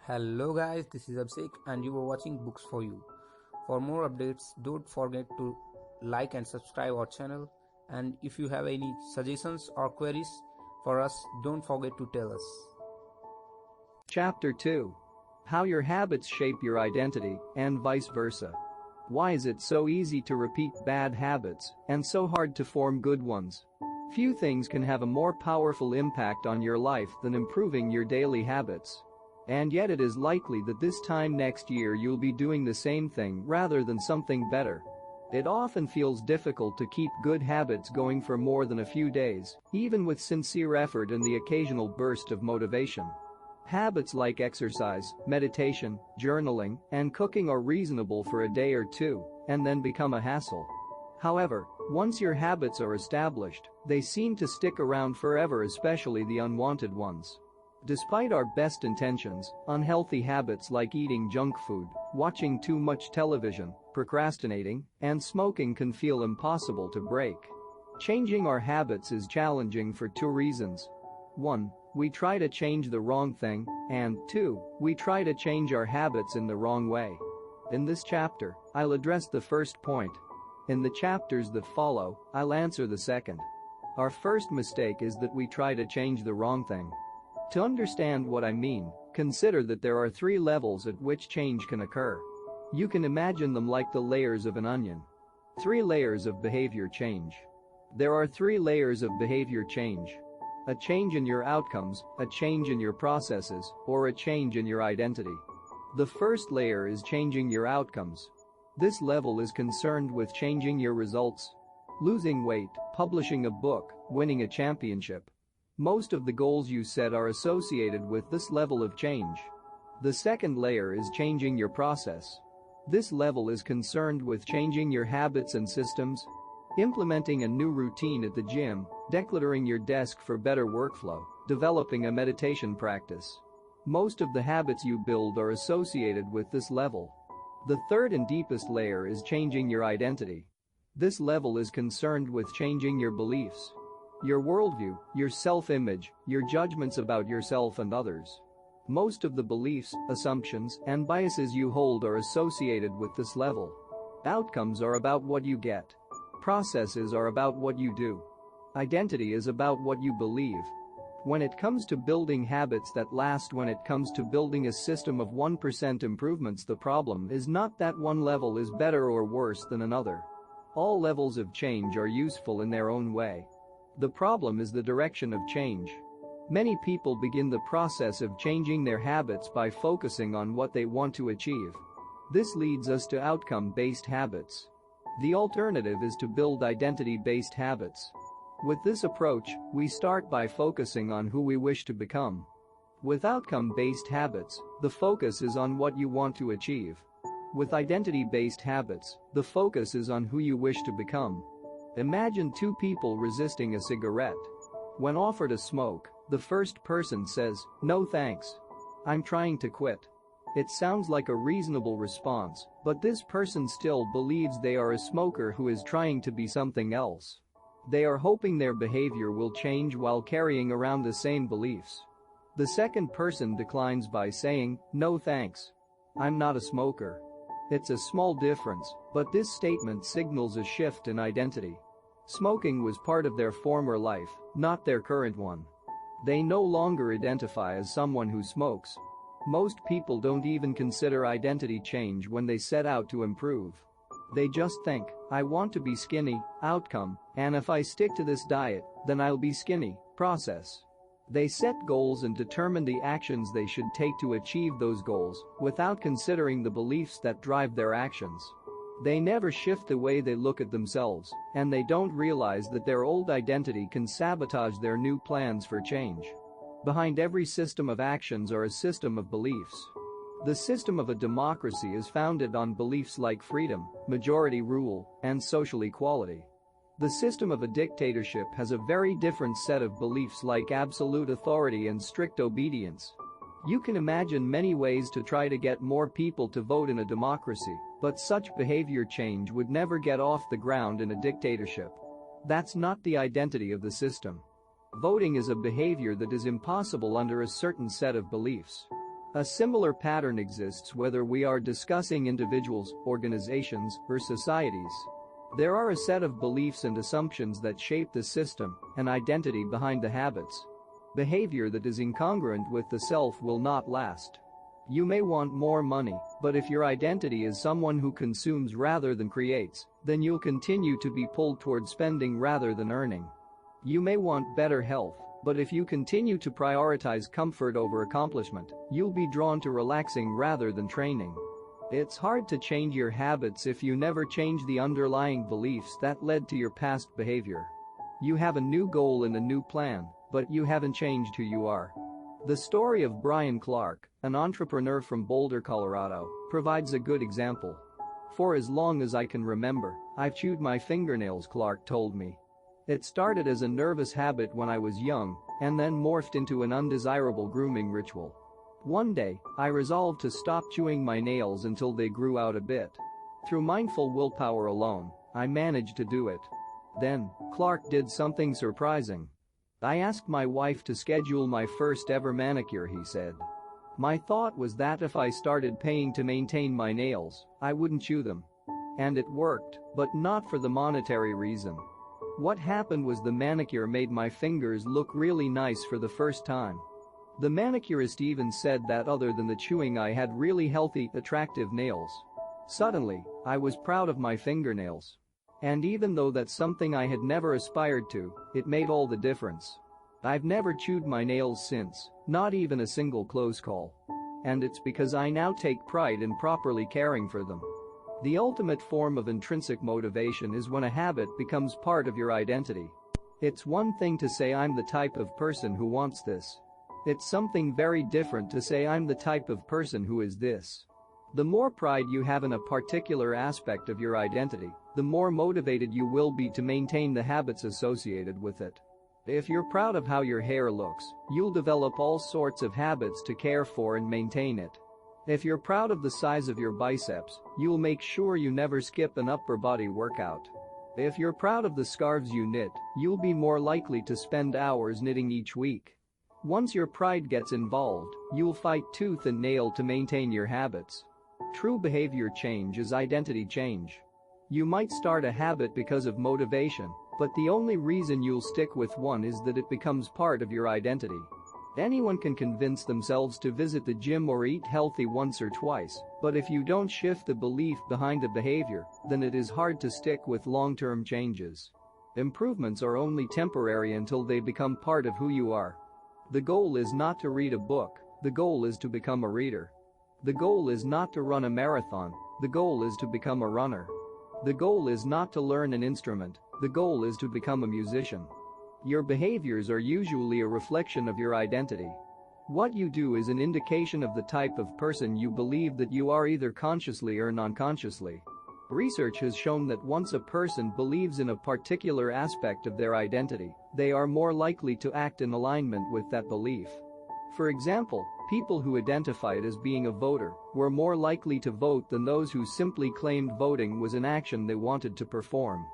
Hello guys, this is Abhishek and you are watching Books for You. For more updates, don't forget to like and subscribe our channel, and if you have any suggestions or queries for us, don't forget to tell us. Chapter 2. How your habits shape your identity, and vice versa. Why is it so easy to repeat bad habits and so hard to form good ones? Few things can have a more powerful impact on your life than improving your daily habits. And yet it is likely that this time next year you'll be doing the same thing rather than something better. It often feels difficult to keep good habits going for more than a few days, even with sincere effort and the occasional burst of motivation. Habits like exercise, meditation, journaling, and cooking are reasonable for a day or two, and then become a hassle. However, once your habits are established, they seem to stick around forever, especially the unwanted ones. Despite our best intentions, unhealthy habits like eating junk food, watching too much television, procrastinating, and smoking can feel impossible to break. Changing our habits is challenging for two reasons. 1. We try to change the wrong thing, and 2. We try to change our habits in the wrong way. In this chapter, I'll address the first point. In the chapters that follow, I'll answer the second. Our first mistake is that we try to change the wrong thing. To understand what I mean, consider that there are 3 levels at which change can occur. You can imagine them like the layers of an onion. 3 layers of behavior change. There are 3 layers of behavior change. A change in your outcomes, a change in your processes, or a change in your identity. The first layer is changing your outcomes. This level is concerned with changing your results. Losing weight, publishing a book, winning a championship. Most of the goals you set are associated with this level of change. The second layer is changing your process. This level is concerned with changing your habits and systems. Implementing a new routine at the gym, decluttering your desk for better workflow, developing a meditation practice. Most of the habits you build are associated with this level. The third and deepest layer is changing your identity. This level is concerned with changing your beliefs. Your worldview, your self-image, your judgments about yourself and others. Most of the beliefs, assumptions, and biases you hold are associated with this level. Outcomes are about what you get. Processes are about what you do. Identity is about what you believe. When it comes to building habits that last, when it comes to building a system of 1% improvements, the problem is not that one level is better or worse than another. All levels of change are useful in their own way. The problem is the direction of change. Many people begin the process of changing their habits by focusing on what they want to achieve. This leads us to outcome-based habits. The alternative is to build identity-based habits. With this approach, we start by focusing on who we wish to become. With outcome-based habits, the focus is on what you want to achieve. With identity-based habits, the focus is on who you wish to become. Imagine 2 people resisting a cigarette. When offered a smoke, the first person says, "No thanks. I'm trying to quit." It sounds like a reasonable response, but this person still believes they are a smoker who is trying to be something else. They are hoping their behavior will change while carrying around the same beliefs. The second person declines by saying, "No thanks. I'm not a smoker." It's a small difference, but this statement signals a shift in identity. Smoking was part of their former life, not their current one. They no longer identify as someone who smokes. Most people don't even consider identity change when they set out to improve. They just think, "I want to be skinny," outcome, "and if I stick to this diet, then I'll be skinny," process. They set goals and determine the actions they should take to achieve those goals, without considering the beliefs that drive their actions. They never shift the way they look at themselves, and they don't realize that their old identity can sabotage their new plans for change. Behind every system of actions are a system of beliefs. The system of a democracy is founded on beliefs like freedom, majority rule, and social equality. The system of a dictatorship has a very different set of beliefs like absolute authority and strict obedience. You can imagine many ways to try to get more people to vote in a democracy, but such behavior change would never get off the ground in a dictatorship. That's not the identity of the system. Voting is a behavior that is impossible under a certain set of beliefs. A similar pattern exists whether we are discussing individuals, organizations, or societies. There are a set of beliefs and assumptions that shape the system and identity behind the habits. Behavior that is incongruent with the self will not last. You may want more money, but if your identity is someone who consumes rather than creates, then you'll continue to be pulled toward spending rather than earning. You may want better health, but if you continue to prioritize comfort over accomplishment, you'll be drawn to relaxing rather than training. It's hard to change your habits if you never change the underlying beliefs that led to your past behavior. You have a new goal and a new plan, but you haven't changed who you are. The story of Brian Clark, an entrepreneur from Boulder, Colorado, provides a good example. For as long as I can remember, I've chewed my fingernails, Clark told me. It started as a nervous habit when I was young and then morphed into an undesirable grooming ritual. One day, I resolved to stop chewing my nails until they grew out a bit. Through mindful willpower alone, I managed to do it. Then, Clark did something surprising. I asked my wife to schedule my first ever manicure, he said. My thought was that if I started paying to maintain my nails, I wouldn't chew them. And it worked, but not for the monetary reason. What happened was the manicure made my fingers look really nice for the first time. The manicurist even said that other than the chewing I had really healthy, attractive nails. Suddenly, I was proud of my fingernails. And even though that's something I had never aspired to, it made all the difference. I've never chewed my nails since, not even a single close call. And it's because I now take pride in properly caring for them. The ultimate form of intrinsic motivation is when a habit becomes part of your identity. It's one thing to say I'm the type of person who wants this. It's something very different to say I'm the type of person who is this. The more pride you have in a particular aspect of your identity, the more motivated you will be to maintain the habits associated with it. If you're proud of how your hair looks, you'll develop all sorts of habits to care for and maintain it. If you're proud of the size of your biceps, you'll make sure you never skip an upper body workout. If you're proud of the scarves you knit, you'll be more likely to spend hours knitting each week. Once your pride gets involved, you'll fight tooth and nail to maintain your habits. True behavior change is identity change. You might start a habit because of motivation, but the only reason you'll stick with one is that it becomes part of your identity. Anyone can convince themselves to visit the gym or eat healthy once or twice, but if you don't shift the belief behind the behavior, then it is hard to stick with long-term changes. Improvements are only temporary until they become part of who you are. The goal is not to read a book, the goal is to become a reader. The goal is not to run a marathon, the goal is to become a runner. The goal is not to learn an instrument, the goal is to become a musician. Your behaviors are usually a reflection of your identity. What you do is an indication of the type of person you believe that you are, either consciously or non-consciously. Research has shown that once a person believes in a particular aspect of their identity, they are more likely to act in alignment with that belief. For example, people who identified as being a voter were more likely to vote than those who simply claimed voting was an action they wanted to perform.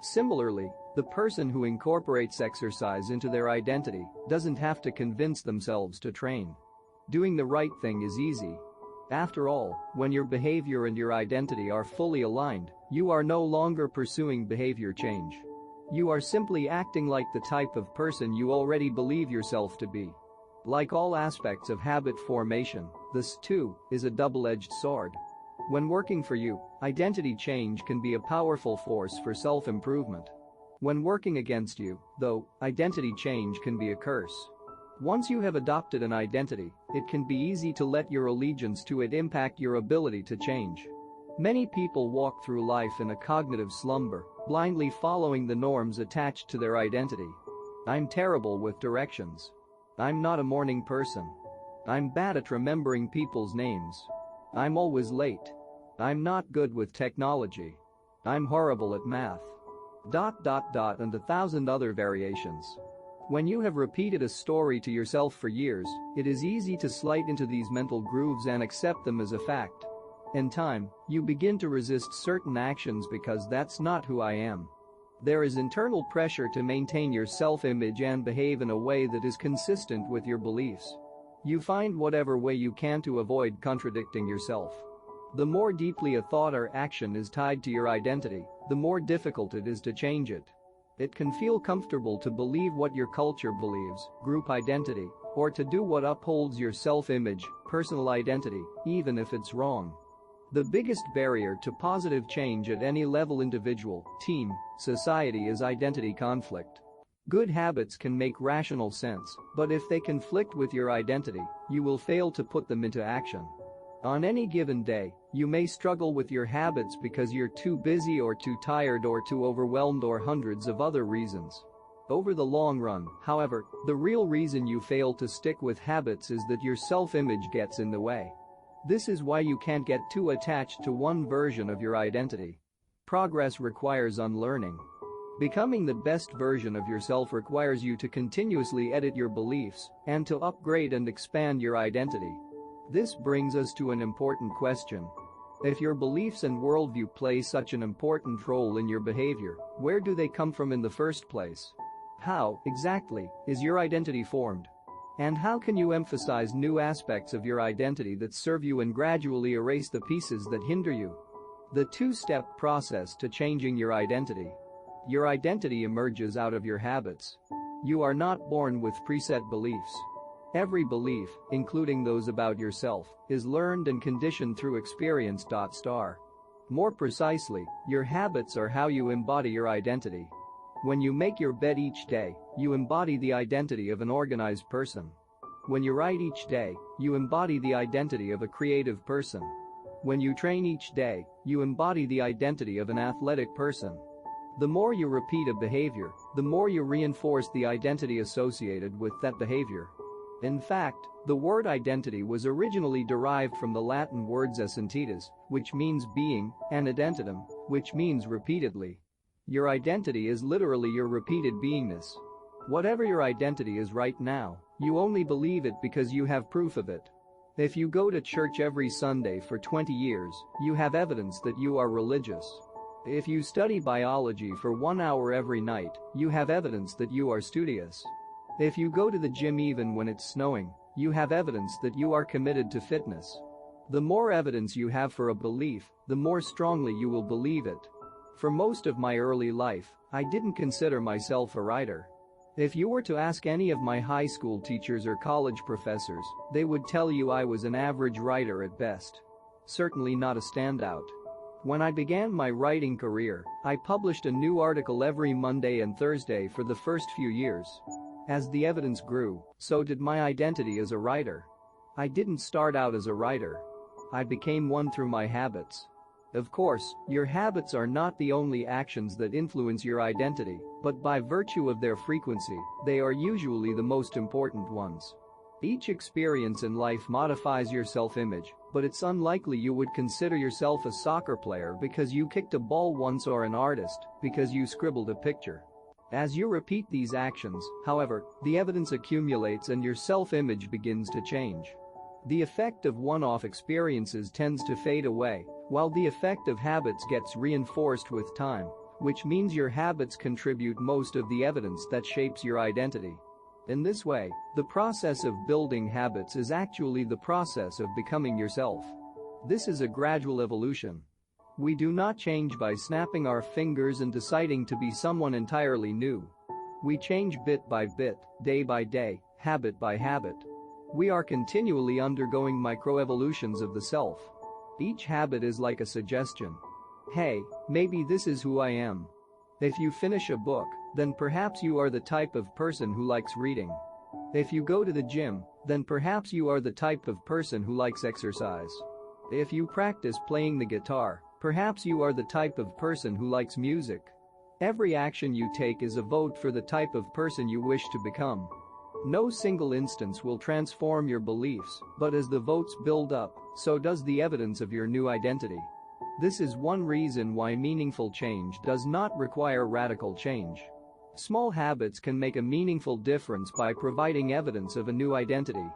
Similarly, the person who incorporates exercise into their identity doesn't have to convince themselves to train. Doing the right thing is easy. After all, when your behavior and your identity are fully aligned, you are no longer pursuing behavior change. You are simply acting like the type of person you already believe yourself to be. Like all aspects of habit formation, this too is a double-edged sword. When working for you, identity change can be a powerful force for self-improvement. When working against you, though, identity change can be a curse. Once you have adopted an identity, it can be easy to let your allegiance to it impact your ability to change. Many people walk through life in a cognitive slumber, blindly following the norms attached to their identity. I'm terrible with directions. I'm not a morning person. I'm bad at remembering people's names. I'm always late. I'm not good with technology. I'm horrible at math. ... and 1,000 other variations. When you have repeated a story to yourself for years, it is easy to slide into these mental grooves and accept them as a fact. In time, you begin to resist certain actions because that's not who I am. There is internal pressure to maintain your self-image and behave in a way that is consistent with your beliefs. You find whatever way you can to avoid contradicting yourself. The more deeply a thought or action is tied to your identity, the more difficult it is to change it. It can feel comfortable to believe what your culture believes, group identity, or to do what upholds your self-image, personal identity, even if it's wrong. The biggest barrier to positive change at any level, individual, team, society, is identity conflict. Good habits can make rational sense, but if they conflict with your identity, you will fail to put them into action. On any given day, you may struggle with your habits because you're too busy or too tired or too overwhelmed or hundreds of other reasons. Over the long run, however, the real reason you fail to stick with habits is that your self-image gets in the way. This is why you can't get too attached to one version of your identity. Progress requires unlearning. Becoming the best version of yourself requires you to continuously edit your beliefs and to upgrade and expand your identity. This brings us to an important question. If your beliefs and worldview play such an important role in your behavior, where do they come from in the first place? How, exactly, is your identity formed? And how can you emphasize new aspects of your identity that serve you and gradually erase the pieces that hinder you? The two-step process to changing your identity. Your identity emerges out of your habits. You are not born with preset beliefs. Every belief, including those about yourself, is learned and conditioned through experience. More precisely, your habits are how you embody your identity. When you make your bed each day, you embody the identity of an organized person. When you write each day, you embody the identity of a creative person. When you train each day, you embody the identity of an athletic person. The more you repeat a behavior, the more you reinforce the identity associated with that behavior. In fact, the word identity was originally derived from the Latin words essentitas, which means being, and identitum, which means repeatedly. Your identity is literally your repeated beingness. Whatever your identity is right now, you only believe it because you have proof of it. If you go to church every Sunday for 20 years, you have evidence that you are religious. If you study biology for 1 hour every night, you have evidence that you are studious. If you go to the gym even when it's snowing, you have evidence that you are committed to fitness. The more evidence you have for a belief, the more strongly you will believe it. For most of my early life, I didn't consider myself a writer. If you were to ask any of my high school teachers or college professors, they would tell you I was an average writer at best. Certainly not a standout. When I began my writing career, I published a new article every Monday and Thursday for the first few years. As the evidence grew, so did my identity as a writer. I didn't start out as a writer. I became one through my habits. Of course, your habits are not the only actions that influence your identity, but by virtue of their frequency, they are usually the most important ones. Each experience in life modifies your self-image, but it's unlikely you would consider yourself a soccer player because you kicked a ball once or an artist because you scribbled a picture. As you repeat these actions, however, the evidence accumulates and your self-image begins to change. The effect of one-off experiences tends to fade away, while the effect of habits gets reinforced with time, which means your habits contribute most of the evidence that shapes your identity. In this way, the process of building habits is actually the process of becoming yourself. This is a gradual evolution. We do not change by snapping our fingers and deciding to be someone entirely new. We change bit by bit, day by day, habit by habit. We are continually undergoing microevolutions of the self. Each habit is like a suggestion. Hey, maybe this is who I am. If you finish a book, then perhaps you are the type of person who likes reading. If you go to the gym, then perhaps you are the type of person who likes exercise. If you practice playing the guitar, perhaps you are the type of person who likes music. Every action you take is a vote for the type of person you wish to become. No single instance will transform your beliefs, but as the votes build up, so does the evidence of your new identity. This is one reason why meaningful change does not require radical change. Small habits can make a meaningful difference by providing evidence of a new identity.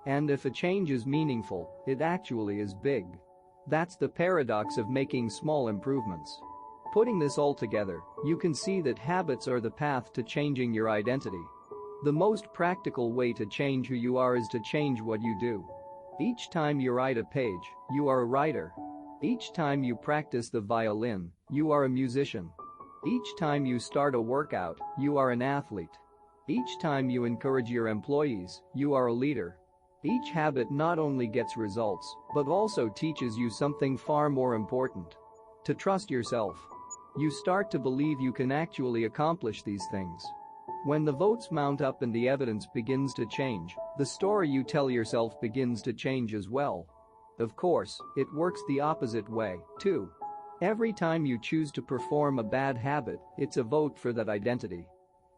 And if a change is meaningful, it actually is big. That's the paradox of making small improvements. Putting this all together, you can see that habits are the path to changing your identity. The most practical way to change who you are is to change what you do. Each time you write a page, you are a writer. Each time you practice the violin, you are a musician. Each time you start a workout, you are an athlete. Each time you encourage your employees, you are a leader. Each habit not only gets results, but also teaches you something far more important. To trust yourself. You start to believe you can actually accomplish these things. When the votes mount up and the evidence begins to change, the story you tell yourself begins to change as well. Of course, it works the opposite way, too. Every time you choose to perform a bad habit, it's a vote for that identity.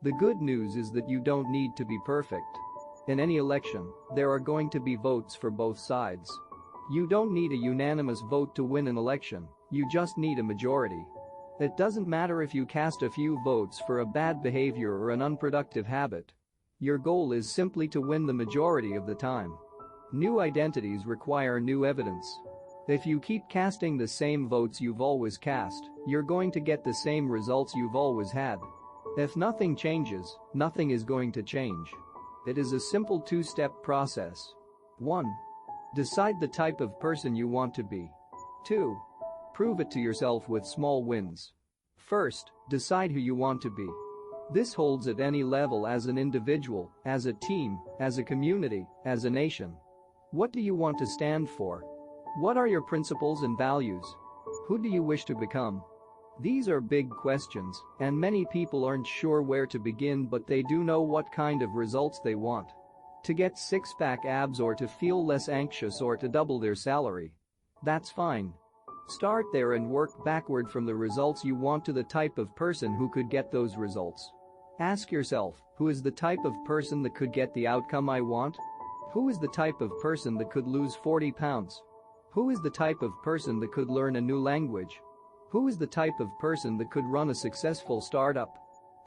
The good news is that you don't need to be perfect. In any election, there are going to be votes for both sides. You don't need a unanimous vote to win an election, you just need a majority. It doesn't matter if you cast a few votes for a bad behavior or an unproductive habit. Your goal is simply to win the majority of the time. New identities require new evidence. If you keep casting the same votes you've always cast, you're going to get the same results you've always had. If nothing changes, nothing is going to change. It is a simple two-step process. 1. Decide the type of person you want to be. 2. Prove it to yourself with small wins. First, decide who you want to be. This holds at any level as an individual, as a team, as a community, as a nation. What do you want to stand for? What are your principles and values? Who do you wish to become? These are big questions, and many people aren't sure where to begin, but they do know what kind of results they want. To get six-pack abs or to feel less anxious or to double their salary. That's fine. Start there and work backward from the results you want to the type of person who could get those results. Ask yourself, who is the type of person that could get the outcome I want? Who is the type of person that could lose 40 pounds? Who is the type of person that could learn a new language? Who is the type of person that could run a successful startup?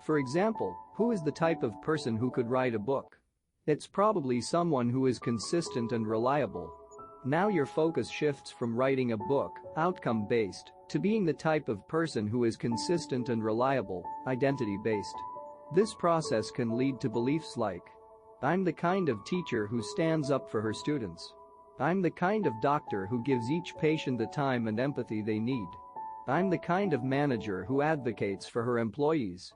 For example, who is the type of person who could write a book? It's probably someone who is consistent and reliable. Now your focus shifts from writing a book, outcome-based, to being the type of person who is consistent and reliable, identity-based. This process can lead to beliefs like, I'm the kind of teacher who stands up for her students. I'm the kind of doctor who gives each patient the time and empathy they need. I'm the kind of manager who advocates for her employees.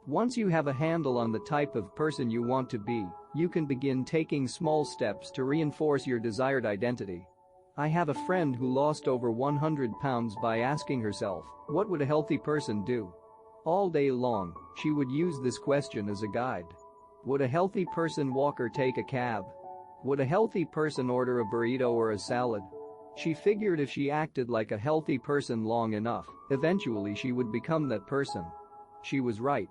Once you have a handle on the type of person you want to be, you can begin taking small steps to reinforce your desired identity. I have a friend who lost over 100 pounds by asking herself, what would a healthy person do? All day long, she would use this question as a guide. Would a healthy person walk or take a cab? Would a healthy person order a burrito or a salad? She figured if she acted like a healthy person long enough, eventually she would become that person. She was right.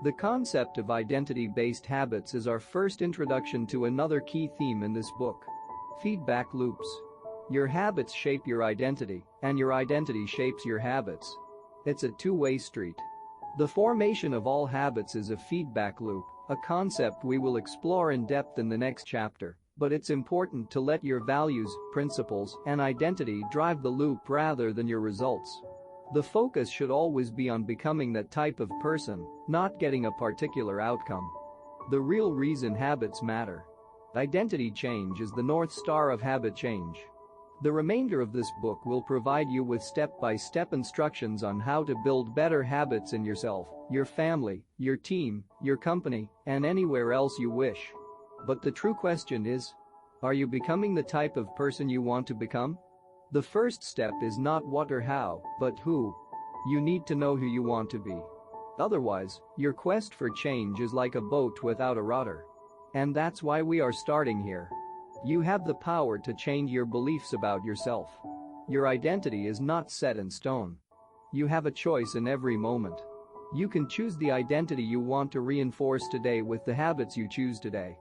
The concept of identity-based habits is our first introduction to another key theme in this book. Feedback loops. Your habits shape your identity, and your identity shapes your habits. It's a two-way street. The formation of all habits is a feedback loop, a concept we will explore in depth in the next chapter, but it's important to let your values, principles, and identity drive the loop rather than your results. The focus should always be on becoming that type of person, not getting a particular outcome. The real reason habits matter. Identity change is the North Star of habit change. The remainder of this book will provide you with step-by-step instructions on how to build better habits in yourself, your family, your team, your company, and anywhere else you wish. But the true question is, are you becoming the type of person you want to become? The first step is not what or how, but who. You need to know who you want to be. Otherwise, your quest for change is like a boat without a rudder. And that's why we are starting here. You have the power to change your beliefs about yourself. Your identity is not set in stone. You have a choice in every moment. You can choose the identity you want to reinforce today with the habits you choose today.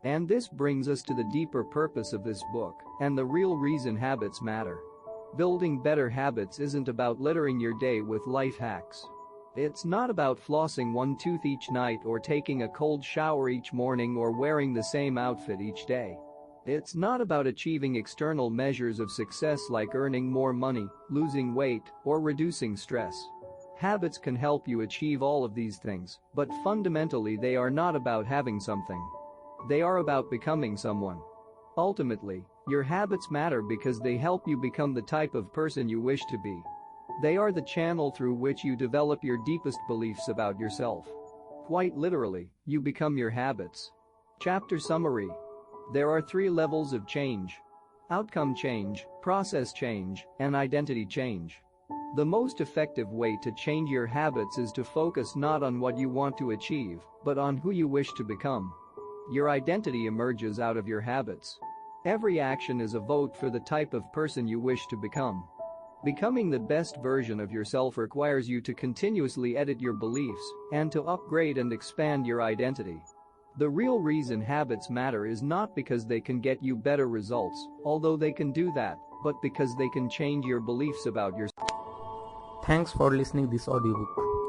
And this brings us to the deeper purpose of this book and the real reason habits matter. Building better habits isn't about littering your day with life hacks. It's not about flossing one tooth each night or taking a cold shower each morning or wearing the same outfit each day. It's not about achieving external measures of success like earning more money, losing weight, or reducing stress. Habits can help you achieve all of these things, but fundamentally they are not about having something. They are about becoming someone. Ultimately, your habits matter because they help you become the type of person you wish to be. They are the channel through which you develop your deepest beliefs about yourself. Quite literally, you become your habits. Chapter summary. There are 3 levels of change: outcome change, process change, and identity change. The most effective way to change your habits is to focus not on what you want to achieve, but on who you wish to become. Your identity emerges out of your habits. Every action is a vote for the type of person you wish to become. Becoming the best version of yourself requires you to continuously edit your beliefs and to upgrade and expand your identity. The real reason habits matter is not because they can get you better results, although they can do that, but because they can change your beliefs about yourself. Thanks for listening this audiobook.